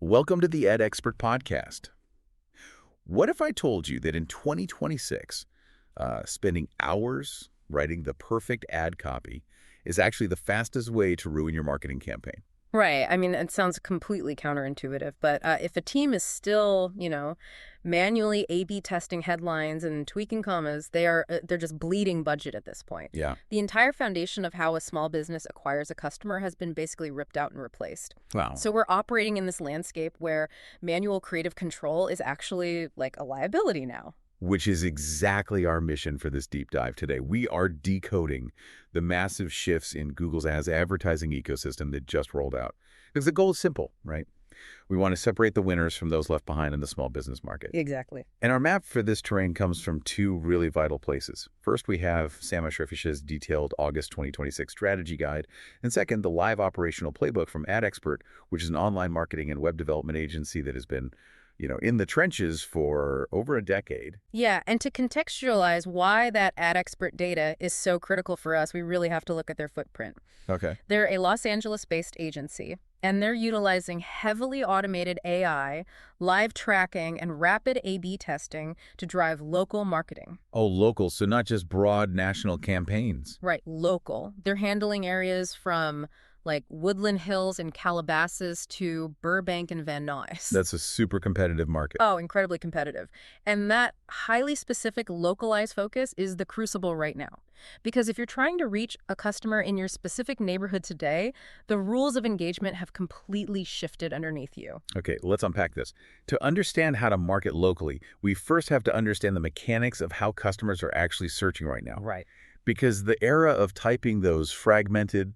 Welcome to the Ed Expert Podcast. What if I told you that in 2026, spending hours writing the perfect ad copy is actually the fastest way to ruin your marketing campaign? Right. I mean, it sounds completely counterintuitive, but if a team is still, manually A/B testing headlines and tweaking commas, they're just bleeding budget at this point. Yeah. The entire foundation of how a small business acquires a customer has been basically ripped out and replaced. Wow. So we're operating in this landscape where manual creative control is actually like a liability now. Which is exactly our mission for this deep dive today. We are decoding the massive shifts in Google's advertising ecosystem that just rolled out. Because the goal is simple, right? We want to separate the winners from those left behind in the small business market. Exactly. And our map for this terrain comes from two really vital places. First, we have Sam Ashrafish's detailed August 2026 strategy guide. And second, the live operational playbook from Ad Expert, which is an online marketing and web development agency that has been in the trenches for over a decade. Yeah, and to contextualize why that ad expert data is so critical for us, we really have to look at their footprint. Okay. They're a Los Angeles-based agency, and they're utilizing heavily automated AI, live tracking, and rapid A/B testing to drive local marketing. Oh, local, so not just broad national campaigns. Right, local. They're handling areas from like Woodland Hills and Calabasas to Burbank and Van Nuys. That's a super competitive market. Oh, incredibly competitive. And that highly specific localized focus is the crucible right now. Because if you're trying to reach a customer in your specific neighborhood today, the rules of engagement have completely shifted underneath you. Okay, let's unpack this. To understand how to market locally, we first have to understand the mechanics of how customers are actually searching right now. Right. Because the era of typing those fragmented,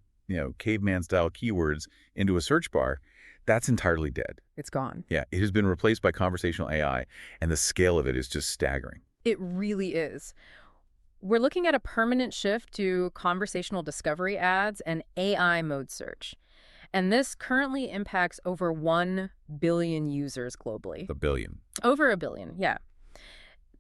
caveman-style keywords into a search bar, that's entirely dead. It's gone. Yeah, it has been replaced by conversational AI, and the scale of it is just staggering. It really is. We're looking at a permanent shift to conversational discovery ads and AI mode search. And this currently impacts over 1 billion users globally. A billion. Over a billion, yeah.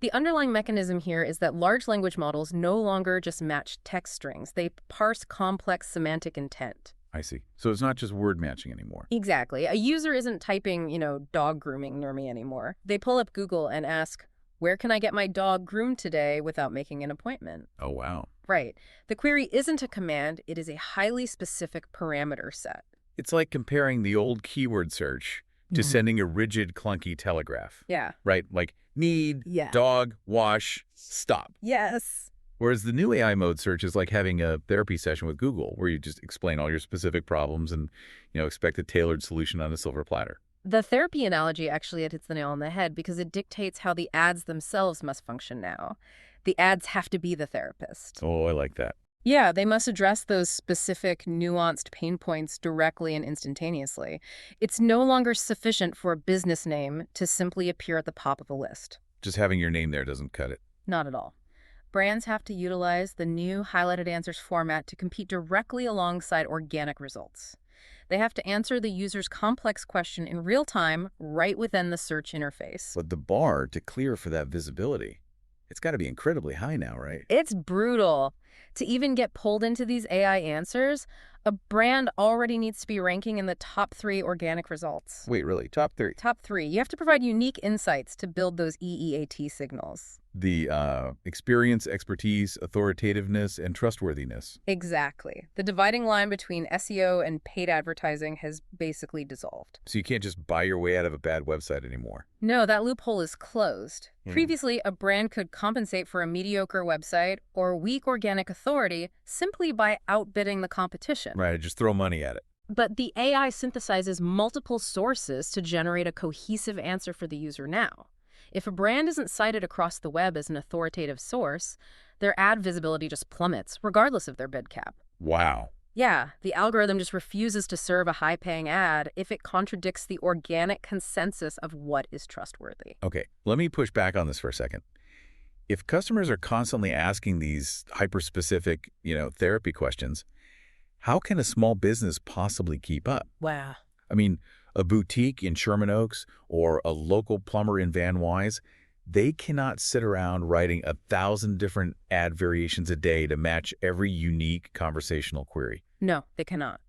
The underlying mechanism here is that large language models no longer just match text strings. They parse complex semantic intent. I see. So it's not just word matching anymore. Exactly. A user isn't typing, dog grooming near me anymore. They pull up Google and ask, where can I get my dog groomed today without making an appointment? Oh, wow. Right. The query isn't a command. It is a highly specific parameter set. It's like comparing the old keyword search to sending a rigid, clunky telegraph. Yeah. Right? Like need, Yeah. dog, wash, stop. Yes. Whereas the new AI mode search is like having a therapy session with Google where you just explain all your specific problems and, expect a tailored solution on a silver platter. The therapy analogy actually hits the nail on the head because it dictates how the ads themselves must function now. The ads have to be the therapist. Oh, I like that. Yeah, they must address those specific, nuanced pain points directly and instantaneously. It's no longer sufficient for a business name to simply appear at the top of a list. Just having your name there doesn't cut it. Not at all. Brands have to utilize the new highlighted answers format to compete directly alongside organic results. They have to answer the user's complex question in real time, right within the search interface. But the bar to clear for that visibility, it's got to be incredibly high now, right? It's brutal. To even get pulled into these AI answers, a brand already needs to be ranking in the top 3 organic results. Wait, really? Top 3? Top 3. You have to provide unique insights to build those EEAT signals. The experience, expertise, authoritativeness, and trustworthiness. Exactly. The dividing line between SEO and paid advertising has basically dissolved. So you can't just buy your way out of a bad website anymore. No, that loophole is closed. Previously, a brand could compensate for a mediocre website or weak organic authority simply by outbidding the competition. Right, just throw money at it. But the AI synthesizes multiple sources to generate a cohesive answer for the user now. If a brand isn't cited across the web as an authoritative source, their ad visibility just plummets, regardless of their bid cap. Wow. Yeah, the algorithm just refuses to serve a high-paying ad if it contradicts the organic consensus of what is trustworthy. Okay, let me push back on this for a second. If customers are constantly asking these hyper-specific, therapy questions, how can a small business possibly keep up? Wow. I mean, a boutique in Sherman Oaks or a local plumber in Van Nuys, they cannot sit around writing 1,000 different ad variations a day to match every unique conversational query. No, they cannot.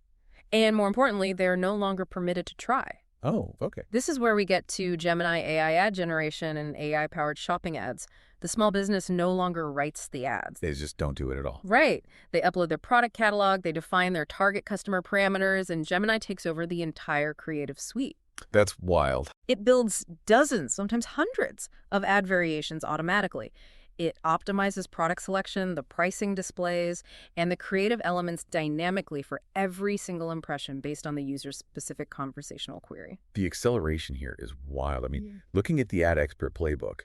And more importantly, they're no longer permitted to try. Oh, okay. This is where we get to Gemini AI ad generation and AI-powered shopping ads. The small business no longer writes the ads. They just don't do it at all. Right. They upload their product catalog, they define their target customer parameters, and Gemini takes over the entire creative suite. That's wild. It builds dozens, sometimes hundreds, of ad variations automatically. It optimizes product selection, the pricing displays, and the creative elements dynamically for every single impression based on the user's specific conversational query. The acceleration here is wild. I mean, Yeah. looking at the ad expert playbook,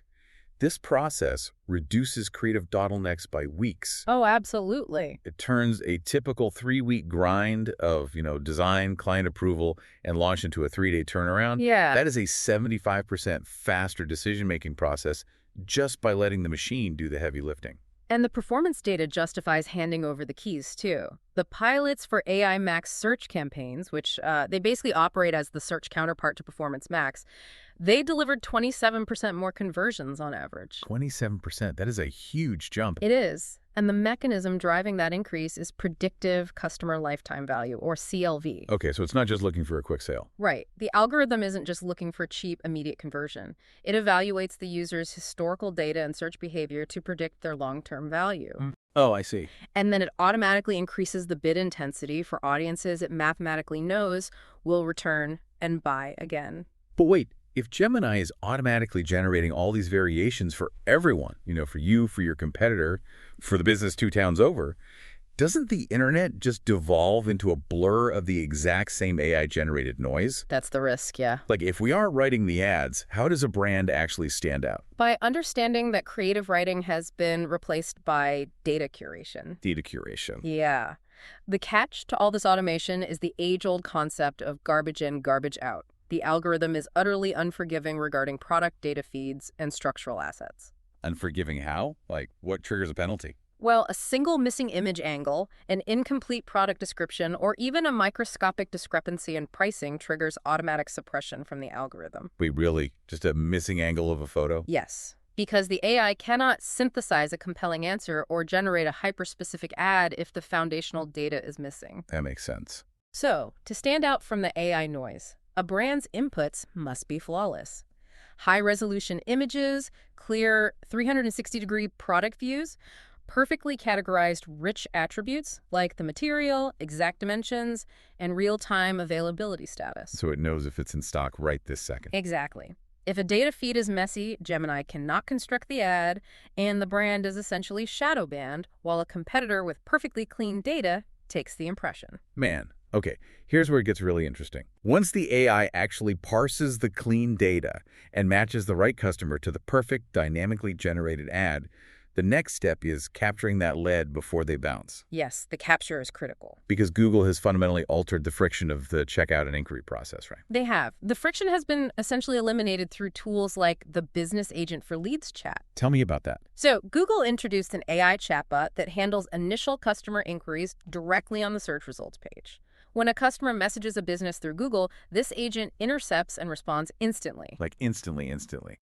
this process reduces creative bottlenecks by weeks. Oh, absolutely. It turns a typical 3-week grind of, design, client approval, and launch into a 3-day turnaround. Yeah. That is a 75% faster decision-making process just by letting the machine do the heavy lifting. And the performance data justifies handing over the keys, too. The pilots for AI Max search campaigns, which they basically operate as the search counterpart to Performance Max, they delivered 27% more conversions on average. 27%, that is a huge jump. It is. And the mechanism driving that increase is predictive customer lifetime value, or CLV. Okay, so it's not just looking for a quick sale. Right. The algorithm isn't just looking for cheap, immediate conversion. It evaluates the user's historical data and search behavior to predict their long-term value. Oh, I see. And then it automatically increases the bid intensity for audiences it mathematically knows will return and buy again. But wait, if Gemini is automatically generating all these variations for everyone, for you, for your competitor, for the business 2 towns over, doesn't the internet just devolve into a blur of the exact same AI-generated noise? That's the risk, yeah. Like, if we aren't writing the ads, how does a brand actually stand out? By understanding that creative writing has been replaced by data curation. Data curation. Yeah. The catch to all this automation is the age-old concept of garbage in, garbage out. The algorithm is utterly unforgiving regarding product data feeds and structural assets. Unforgiving how? Like, what triggers a penalty? Well, a single missing image angle, an incomplete product description, or even a microscopic discrepancy in pricing triggers automatic suppression from the algorithm. Wait, really? Just a missing angle of a photo? Yes, because the AI cannot synthesize a compelling answer or generate a hyper-specific ad if the foundational data is missing. That makes sense. So, to stand out from the AI noise, a brand's inputs must be flawless. High-resolution images, clear 360-degree product views, perfectly categorized rich attributes like the material, exact dimensions, and real-time availability status. So it knows if it's in stock right this second. Exactly. If a data feed is messy, Gemini cannot construct the ad, and the brand is essentially shadow banned, while a competitor with perfectly clean data takes the impression. Man, okay, here's where it gets really interesting. Once the AI actually parses the clean data and matches the right customer to the perfect dynamically generated ad, the next step is capturing that lead before they bounce. Yes, the capture is critical. Because Google has fundamentally altered the friction of the checkout and inquiry process, right? They have. The friction has been essentially eliminated through tools like the Business Agent for Leads chat. Tell me about that. So Google introduced an AI chatbot that handles initial customer inquiries directly on the search results page. When a customer messages a business through Google, this agent intercepts and responds instantly. Like instantly.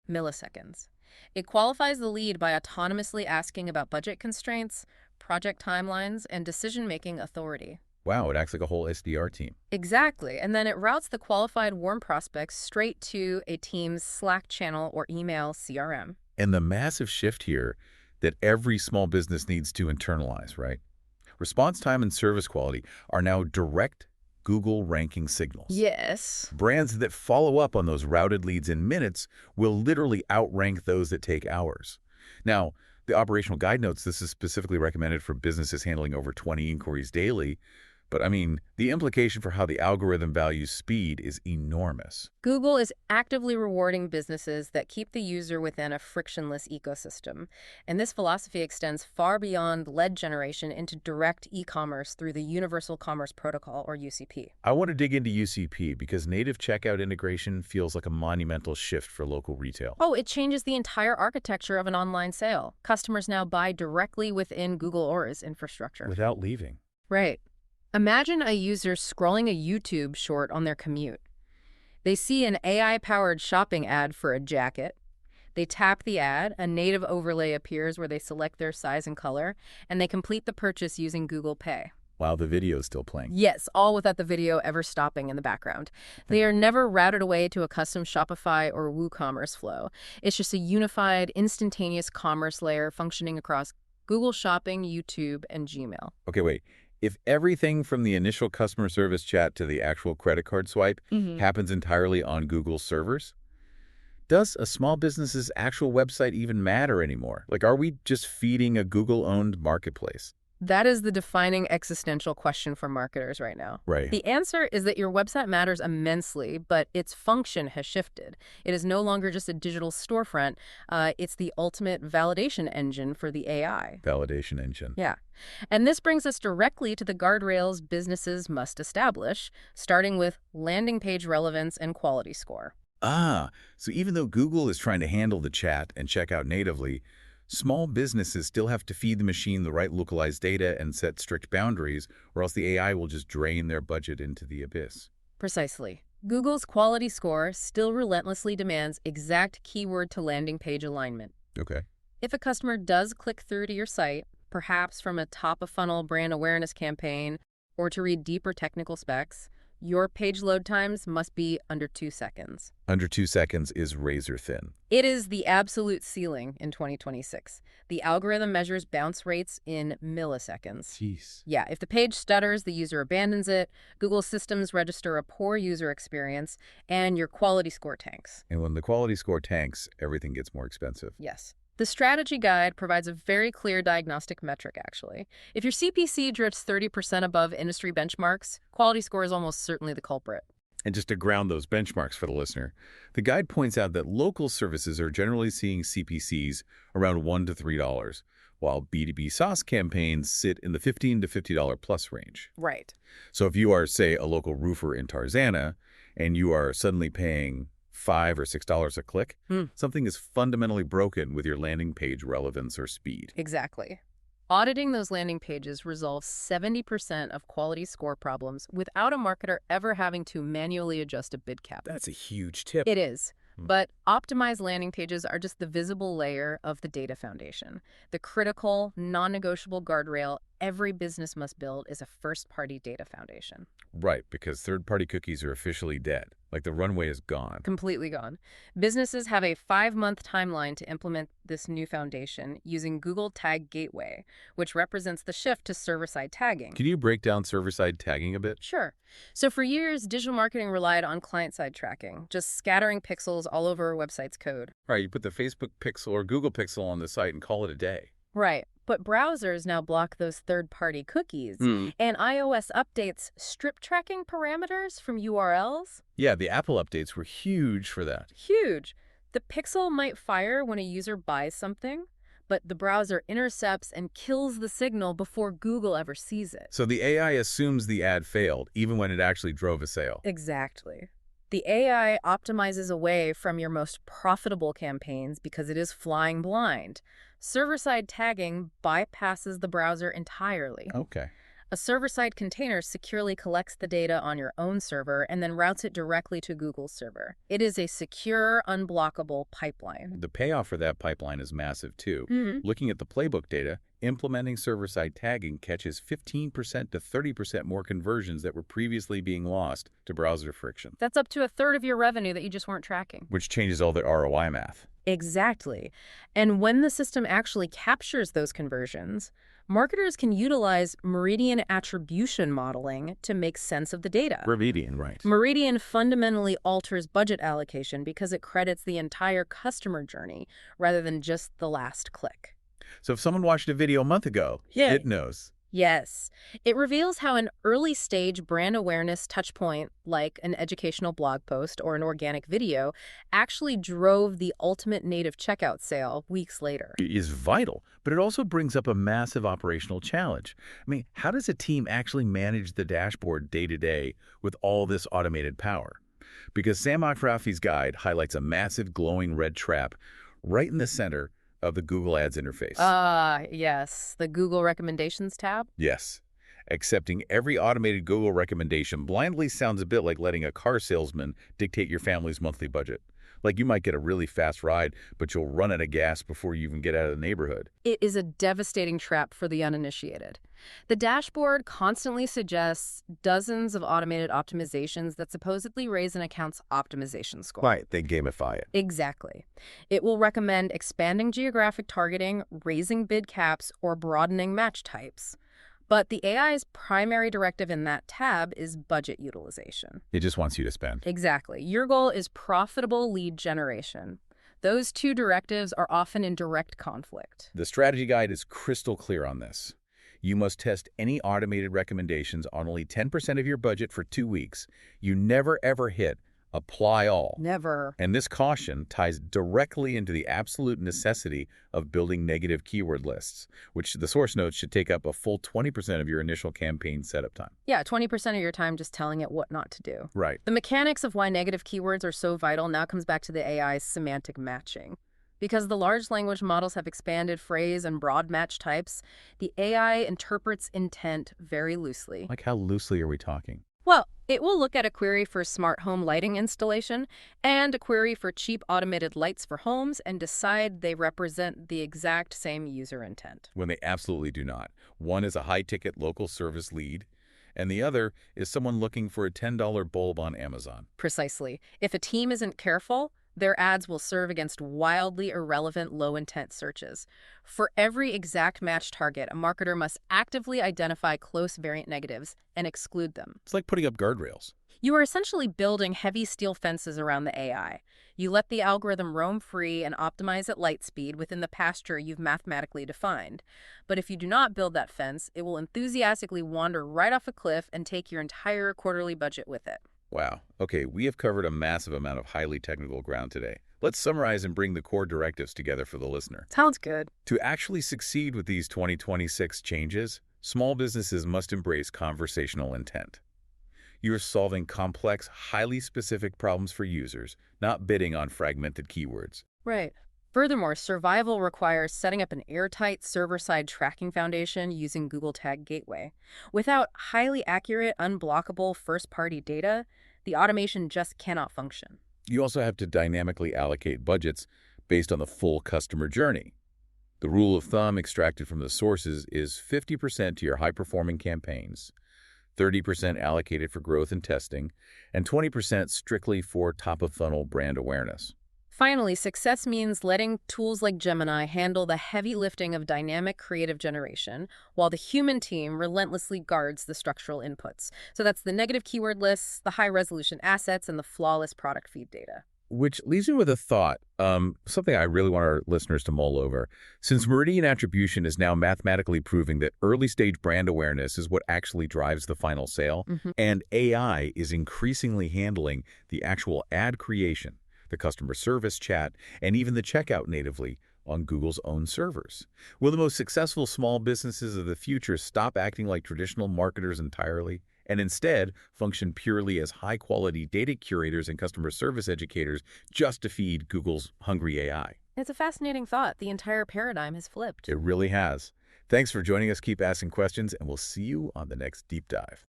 Milliseconds. It qualifies the lead by autonomously asking about budget constraints, project timelines, and decision-making authority. Wow, it acts like a whole SDR team. Exactly. And then it routes the qualified warm prospects straight to a team's Slack channel or email CRM. And the massive shift here that every small business needs to internalize, right? Response time and service quality are now direct Google ranking signals. Yes. Brands that follow up on those routed leads in minutes will literally outrank those that take hours. Now, the operational guide notes this is specifically recommended for businesses handling over 20 inquiries daily. But I mean, the implication for how the algorithm values speed is enormous. Google is actively rewarding businesses that keep the user within a frictionless ecosystem. And this philosophy extends far beyond lead generation into direct e-commerce through the Universal Commerce Protocol, or UCP. I want to dig into UCP because native checkout integration feels like a monumental shift for local retail. Oh, it changes the entire architecture of an online sale. Customers now buy directly within Google Aura's infrastructure. Without leaving. Right. Imagine a user scrolling a YouTube short on their commute. They see an AI-powered shopping ad for a jacket. They tap the ad, a native overlay appears where they select their size and color, and they complete the purchase using Google Pay. while the video is still playing. Yes, all without the video ever stopping in the background. They are never routed away to a custom Shopify or WooCommerce flow. It's just a unified, instantaneous commerce layer functioning across Google Shopping, YouTube, and Gmail. Okay, wait. If everything from the initial customer service chat to the actual credit card swipe happens entirely on Google's servers, does a small business's actual website even matter anymore? Like, are we just feeding a Google-owned marketplace? That is the defining existential question for marketers right now. Right. The answer is that your website matters immensely, but its function has shifted. It is no longer just a digital storefront. It's the ultimate validation engine for the AI. Validation engine. Yeah. And this brings us directly to the guardrails businesses must establish, starting with landing page relevance and quality score. So even though Google is trying to handle the chat and checkout natively, small businesses still have to feed the machine the right localized data and set strict boundaries, or else the AI will just drain their budget into the abyss. Precisely. Google's quality score still relentlessly demands exact keyword to landing page alignment. Okay. If a customer does click through to your site, perhaps from a top-of-funnel brand awareness campaign or to read deeper technical specs, your page load times must be under 2 seconds. Under 2 seconds is razor thin. It is the absolute ceiling in 2026. The algorithm measures bounce rates in milliseconds. Jeez. Yeah, if the page stutters, the user abandons it, Google's systems register a poor user experience, and your quality score tanks. And when the quality score tanks, everything gets more expensive. Yes. The strategy guide provides a very clear diagnostic metric, actually. If your CPC drifts 30% above industry benchmarks, quality score is almost certainly the culprit. And just to ground those benchmarks for the listener, the guide points out that local services are generally seeing CPCs around $1 to $3, while B2B SaaS campaigns sit in the $15 to $50 plus range. Right. So if you are, say, a local roofer in Tarzana, and you are suddenly paying $5 or $6 a click, something is fundamentally broken with your landing page relevance or speed. Exactly. Auditing those landing pages resolves 70% of quality score problems without a marketer ever having to manually adjust a bid cap. That's a huge tip. It is. But optimized landing pages are just the visible layer of the data foundation. The critical, non-negotiable guardrail every business must build is a first-party data foundation. Right, because third-party cookies are officially dead. Like the runway is gone. Completely gone. Businesses have a 5-month timeline to implement this new foundation using Google Tag Gateway, which represents the shift to server-side tagging. Can you break down server-side tagging a bit? Sure. So for years, digital marketing relied on client-side tracking, just scattering pixels all over a website's code. Right, you put the Facebook pixel or Google pixel on the site and call it a day. Right. But browsers now block those third-party cookies, and iOS updates strip tracking parameters from URLs. Yeah, the Apple updates were huge for that. Huge. The pixel might fire when a user buys something, but the browser intercepts and kills the signal before Google ever sees it. So the AI assumes the ad failed, even when it actually drove a sale. Exactly. The AI optimizes away from your most profitable campaigns because it is flying blind. Server-side tagging bypasses the browser entirely. Okay. A server-side container securely collects the data on your own server and then routes it directly to Google's server. It is a secure, unblockable pipeline. The payoff for that pipeline is massive, too. Looking at the playbook data, implementing server-side tagging catches 15% to 30% more conversions that were previously being lost to browser friction. That's up to a third of your revenue that you just weren't tracking. Which changes all the ROI math. Exactly. And when the system actually captures those conversions, marketers can utilize Meridian attribution modeling to make sense of the data. Meridian, right. Meridian fundamentally alters budget allocation because it credits the entire customer journey rather than just the last click. So if someone watched a video a month ago, it knows. Yes. It reveals how an early-stage brand awareness touchpoint, like an educational blog post or an organic video, actually drove the ultimate native checkout sale weeks later. It is vital, but it also brings up a massive operational challenge. I mean, how does a team actually manage the dashboard day-to-day with all this automated power? Because Sam Akrafi's guide highlights a massive glowing red trap right in the center of the Google Ads interface. Yes. The Google Recommendations tab? Yes. Accepting every automated Google recommendation blindly sounds a bit like letting a car salesman dictate your family's monthly budget. Like you might get a really fast ride, but you'll run out of gas before you even get out of the neighborhood. It is a devastating trap for the uninitiated. The dashboard constantly suggests dozens of automated optimizations that supposedly raise an account's optimization score. Right, they gamify it. Exactly. It will recommend expanding geographic targeting, raising bid caps, or broadening match types. But the AI's primary directive in that tab is budget utilization. It just wants you to spend. Exactly. Your goal is profitable lead generation. Those two directives are often in direct conflict. The strategy guide is crystal clear on this. You must test any automated recommendations on only 10% of your budget for 2 weeks. You never ever hit apply all. Never. And this caution ties directly into the absolute necessity of building negative keyword lists, which the source notes should take up a full 20% of your initial campaign setup time. Yeah, 20% of your time just telling it what not to do. Right. The mechanics of why negative keywords are so vital now comes back to the AI's semantic matching. Because the large language models have expanded phrase and broad match types, the AI interprets intent very loosely. Like how loosely are we talking? Well, it will look at a query for smart home lighting installation and a query for cheap automated lights for homes and decide they represent the exact same user intent. When they absolutely do not. One is a high-ticket local service lead, and the other is someone looking for a $10 bulb on Amazon. Precisely. If a team isn't careful, their ads will serve against wildly irrelevant low-intent searches. For every exact match target, a marketer must actively identify close variant negatives and exclude them. It's like putting up guardrails. You are essentially building heavy steel fences around the AI. You let the algorithm roam free and optimize at light speed within the pasture you've mathematically defined. But if you do not build that fence, it will enthusiastically wander right off a cliff and take your entire quarterly budget with it. Wow. Okay, we have covered a massive amount of highly technical ground today. Let's summarize and bring the core directives together for the listener. Sounds good. To actually succeed with these 2026 changes, small businesses must embrace conversational intent. You're solving complex, highly specific problems for users, not bidding on fragmented keywords. Right. Furthermore, survival requires setting up an airtight server-side tracking foundation using Google Tag Gateway. Without highly accurate, unblockable first-party data, the automation just cannot function. You also have to dynamically allocate budgets based on the full customer journey. The rule of thumb extracted from the sources is 50% to your high-performing campaigns, 30% allocated for growth and testing, and 20% strictly for top-of-funnel brand awareness. Finally, success means letting tools like Gemini handle the heavy lifting of dynamic creative generation, while the human team relentlessly guards the structural inputs. So that's the negative keyword lists, the high-resolution assets, and the flawless product feed data. Which leaves me with a thought, something I really want our listeners to mull over. Since Meridian attribution is now mathematically proving that early-stage brand awareness is what actually drives the final sale, and AI is increasingly handling the actual ad creation, the customer service chat, and even the checkout natively on Google's own servers. Will the most successful small businesses of the future stop acting like traditional marketers entirely and instead function purely as high-quality data curators and customer service educators just to feed Google's hungry AI? It's a fascinating thought. The entire paradigm has flipped. It really has. Thanks for joining us. Keep asking questions, and we'll see you on the next Deep Dive.